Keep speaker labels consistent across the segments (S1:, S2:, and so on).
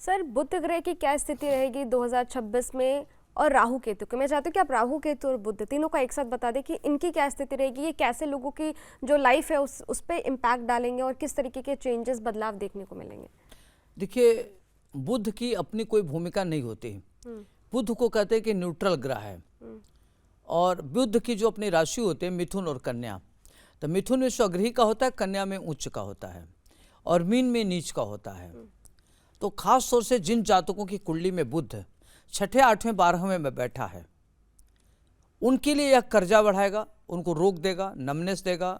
S1: Sir, बुध ग्रह की क्या स्थिति रहेगी 2026 में और राहु केतु की? मैं चाहती हूँ कि आप राहु केतु और बुध तीनों का एक साथ बता दें कि इनकी क्या स्थिति रहेगी, ये कैसे लोगों की जो लाइफ है उस पर इम्पैक्ट डालेंगे और किस तरीके के चेंजेस, बदलाव देखने को मिलेंगे।
S2: देखिए, बुध की अपनी कोई भूमिका नहीं होती। बुध को कहते हैं कि न्यूट्रल ग्रह है। और बुध की जो अपनी राशि होते हैं मिथुन और कन्या, तो मिथुन में स्वगृही का होता है, कन्या में उच्च का होता है और मीन में नीच का होता है। तो खास तौर से जिन जातकों की कुंडली में बुध 6ठे 8वें 12वें में बैठा है, उनके लिए यह कर्जा बढ़ाएगा, उनको रोक देगा, नमनेस देगा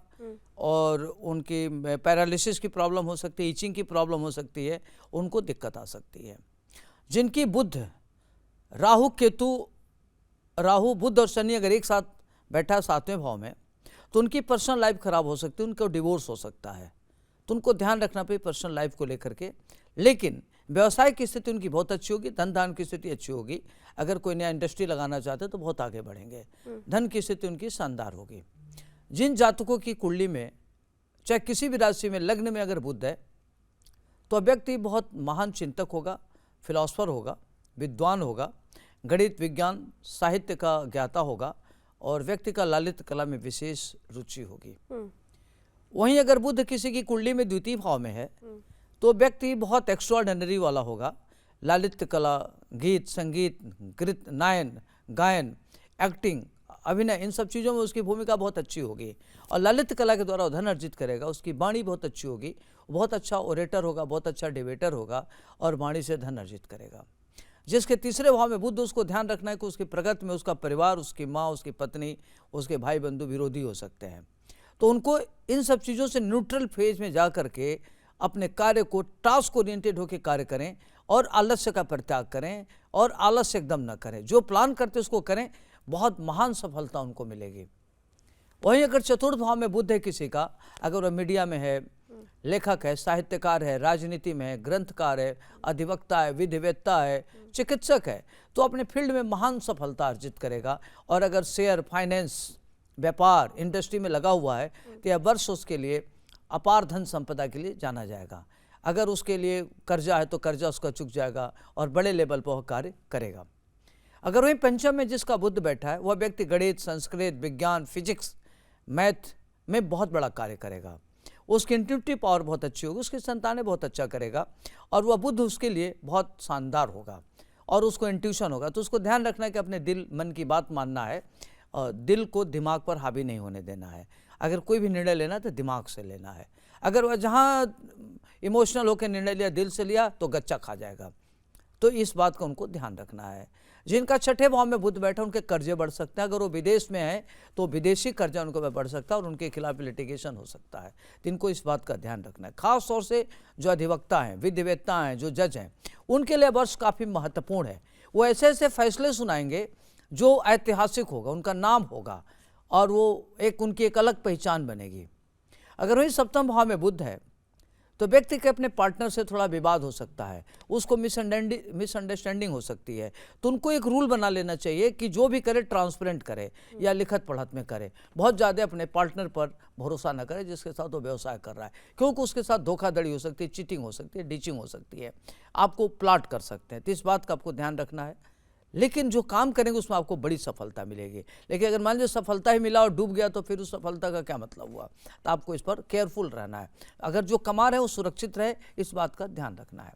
S2: और उनकी पैरालिसिस की प्रॉब्लम हो सकती है, ईचिंग की प्रॉब्लम हो सकती है, उनको दिक्कत आ सकती है। जिनकी बुध राहु केतु, राहु बुध और शनि अगर एक साथ बैठा 7वें भाव में, तो उनकी पर्सनल लाइफ खराब हो सकती है, उनको डिवोर्स हो सकता है। तो उनको ध्यान रखना पे पर्सनल लाइफ को लेकर के। लेकिन व्यवसाय की स्थिति उनकी बहुत अच्छी होगी, धन धान की स्थिति अच्छी होगी। अगर कोई नया इंडस्ट्री लगाना चाहते हैं तो बहुत आगे बढ़ेंगे। धन की स्थिति उनकी शानदार होगी। जिन जातकों की कुंडली में चाहे किसी भी राशि में लग्न में अगर बुध है, तो व्यक्ति बहुत महान चिंतक होगा, फिलॉसफर होगा, विद्वान होगा, गणित विज्ञान साहित्य का ज्ञाता होगा और व्यक्ति का ललित कला में विशेष रुचि होगी। वहीं अगर बुध किसी की कुंडली में द्वितीय भाव में है, तो व्यक्ति बहुत एक्स्ट्राऑर्डिनरी वाला होगा। ललित कला, गीत संगीत, नायन गायन, एक्टिंग, अभिनय, इन सब चीज़ों में उसकी भूमिका बहुत अच्छी होगी और ललित कला के द्वारा वो धन अर्जित करेगा। उसकी वाणी बहुत अच्छी होगी, बहुत अच्छा ओरेटर होगा, बहुत अच्छा डिबेटर होगा और वाणी से धन अर्जित करेगा। जिसके तीसरे भाव में बुध, उसको ध्यान रखना है कि उसकी प्रगति में उसका परिवार, उसकी माँ, उसकी पत्नी, उसके भाई बंधु विरोधी हो सकते हैं। तो उनको इन सब चीज़ों से न्यूट्रल फेज में जा करके अपने कार्य को टास्क ओरिएंटेड होकर कार्य करें और आलस्य का परित्याग करें और आलस्य एकदम न करें। जो प्लान करते उसको करें, बहुत महान सफलता उनको मिलेगी। वहीं अगर चतुर्थ भाव में बुध है किसी का, अगर वह मीडिया में है, लेखक है, साहित्यकार है, राजनीति में है, ग्रंथकार है, अधिवक्ता है, विधिवेत्ता है, चिकित्सक है, तो अपने फील्ड में महान सफलता अर्जित करेगा। और अगर शेयर, फाइनेंस, व्यापार, इंडस्ट्री में लगा हुआ है तो यह वर्ष उसके लिए अपार धन संपदा के लिए जाना जाएगा। अगर उसके लिए कर्जा है तो कर्जा उसका चुक जाएगा और बड़े लेवल पर वह कार्य करेगा। अगर वहीं पंचम में जिसका बुध बैठा है, वह व्यक्ति गणित, संस्कृत, विज्ञान, फिजिक्स, मैथ में बहुत बड़ा कार्य करेगा। उसकी इंट्यूटिव पावर बहुत अच्छी होगी, उसकी संतानें बहुत अच्छा करेगा और वह बुध उसके लिए बहुत शानदार होगा और उसको इंट्यूशन होगा। तो उसको ध्यान रखना है कि अपने दिल मन की बात मानना है और दिल को दिमाग पर हावी नहीं होने देना है। अगर कोई भी निर्णय लेना है तो दिमाग से लेना है। अगर वह जहाँ इमोशनल होकर निर्णय लिया, दिल से लिया, तो गच्चा खा जाएगा। तो इस बात का उनको ध्यान रखना है। जिनका 6ठे भाव में बुध बैठा, उनके कर्जे बढ़ सकते हैं। अगर वो विदेश में है तो विदेशी कर्जा उनको बढ़ सकता है और उनके खिलाफ लिटिगेशन हो सकता है। तो इनको इस बात का ध्यान रखना है। खास तौर से जो अधिवक्ता हैं, विधिवेत्ता हैं, जो जज हैं, उनके लिए वर्ष काफ़ी महत्वपूर्ण है। वो ऐसे ऐसे फैसले सुनाएंगे जो ऐतिहासिक होगा, उनका नाम होगा और वो उनकी एक अलग पहचान बनेगी। अगर वही सप्तम भाव में बुध है तो व्यक्ति के अपने पार्टनर से थोड़ा विवाद हो सकता है, उसको मिसअंडरस्टैंडिंग हो सकती है। तो उनको एक रूल बना लेना चाहिए कि जो भी करे ट्रांसपेरेंट करे या लिखत पढ़त में करे। बहुत ज़्यादा अपने पार्टनर पर भरोसा न करे जिसके साथ वो व्यवसाय कर रहा है, क्योंकि उसके साथ धोखाधड़ी हो सकती है, चीटिंग हो सकती है, डीचिंग हो सकती है, आपको प्लाट कर सकते हैं। तो इस बात का आपको ध्यान रखना है। लेकिन जो काम करेंगे उसमें आपको बड़ी सफलता मिलेगी। लेकिन अगर मान लीजिए सफलता ही मिला और डूब गया तो फिर उस सफलता का क्या मतलब हुआ। तो आपको इस पर केयरफुल रहना है। अगर जो कमा रहे हैं वो सुरक्षित रहे, इस बात का ध्यान रखना है।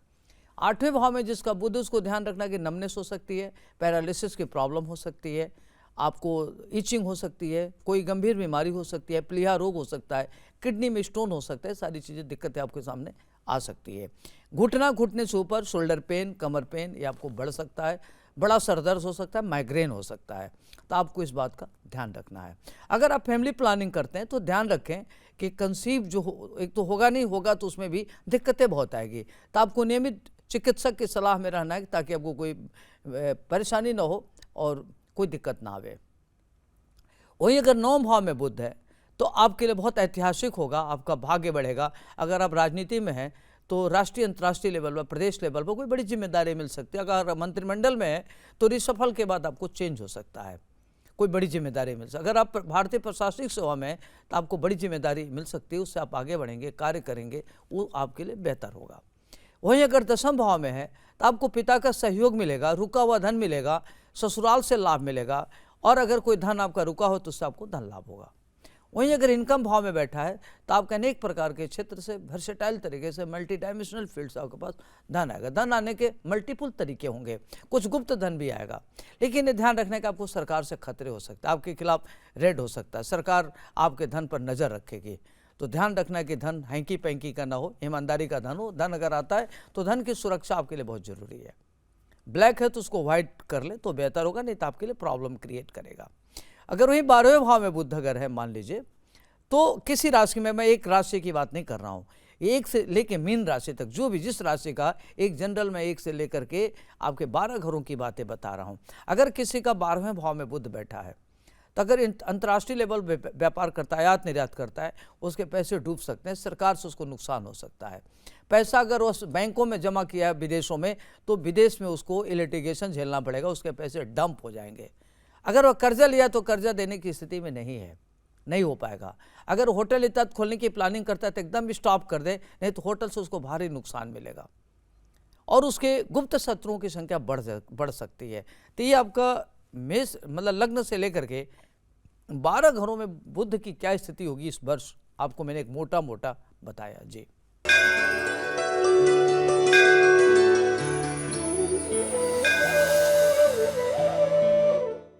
S2: 8वें भाव में जिसका बुध, उसको ध्यान रखना है कि नमनेस हो सकती है, पैरालिसिस की प्रॉब्लम हो सकती है, आपको ईचिंग हो सकती है, कोई गंभीर बीमारी हो सकती है, प्लीहा रोग हो सकता है, किडनी में स्टोन हो सकता है। सारी चीज़ें, दिक्कतें आपके सामने आ सकती है। घुटने से ऊपर शोल्डर पेन, कमर पेन, ये आपको बढ़ सकता है। बड़ा सरदर्द हो सकता है, माइग्रेन हो सकता है। तो आपको इस बात का ध्यान रखना है। अगर आप फैमिली प्लानिंग करते हैं तो ध्यान रखें कि कंसीव जो एक तो होगा नहीं होगा तो उसमें भी दिक्कतें बहुत आएगी। तो आपको नियमित चिकित्सक की सलाह में रहना है ताकि आपको कोई परेशानी ना हो और कोई दिक्कत ना आवे। वहीं अगर 9वें भाव में बुध है तो आपके लिए बहुत ऐतिहासिक होगा, आपका भाग्य बढ़ेगा। अगर आप राजनीति में हैं तो राष्ट्रीय अंतर्राष्ट्रीय लेवल पर, प्रदेश लेवल पर कोई बड़ी जिम्मेदारी मिल सकती है। अगर मंत्रिमंडल में है तो रिसफल के बाद आपको चेंज हो सकता है, कोई बड़ी जिम्मेदारी मिल सकती है। अगर आप भारतीय प्रशासनिक सेवा में हैं तो आपको बड़ी जिम्मेदारी मिल सकती है, उससे आप आगे बढ़ेंगे, कार्य करेंगे, वो आपके लिए बेहतर होगा। वहीं अगर दशम भाव में है तो आपको पिता का सहयोग मिलेगा, रुका हुआ धन मिलेगा, ससुराल से लाभ मिलेगा, और अगर कोई धन आपका रुका हो तो उससे आपको धन लाभ होगा। वहीं अगर इनकम भाव में बैठा है तो आपके अनेक प्रकार के क्षेत्र से वर्सेटाइल तरीके से मल्टी डायमेंशनल फील्ड से आपके पास धन आएगा। धन आने के मल्टीपल तरीके होंगे, कुछ गुप्त धन भी आएगा, लेकिन ये ध्यान रखने का आपको सरकार से खतरे हो सकते हैं, आपके खिलाफ रेड हो सकता है, सरकार आपके धन पर नज़र रखेगी। तो ध्यान रखना कि धन हैंकी पैंकी का ना हो, ईमानदारी का धन हो। धन अगर आता है तो धन की सुरक्षा आपके लिए बहुत जरूरी है। ब्लैक है तो उसको व्हाइट कर ले तो बेहतर होगा, नहीं तो आपके लिए प्रॉब्लम क्रिएट करेगा। अगर वही 12वें भाव में बुध अगर है मान लीजिए, तो किसी राशि में, मैं एक राशि की बात नहीं कर रहा हूँ, एक से लेके मीन राशि तक, जो भी जिस राशि का, एक जनरल में एक से लेकर के आपके 12 घरों की बातें बता रहा हूँ। अगर किसी का 12वें भाव में बुध बैठा है तो अगर अंतर्राष्ट्रीय लेवल व्यापार करता है, आयात निर्यात करता है, उसके पैसे डूब सकते हैं, सरकार से उसको नुकसान हो सकता है। पैसा अगर उस बैंकों में जमा किया है विदेशों में, तो विदेश में उसको लिटिगेशन झेलना पड़ेगा, उसके पैसे डंप हो जाएंगे। अगर वह कर्जा लिया तो कर्जा देने की स्थिति में नहीं है, नहीं हो पाएगा। अगर होटल इत्यादि खोलने की प्लानिंग करता है तो एकदम स्टॉप कर दे, नहीं तो होटल से उसको भारी नुकसान मिलेगा और उसके गुप्त शत्रुओं की संख्या बढ़ सकती है। तो ये आपका मेष मतलब लग्न से लेकर के 12 घरों में बुध की क्या स्थिति होगी इस वर्ष, आपको मैंने एक मोटा मोटा बताया जी।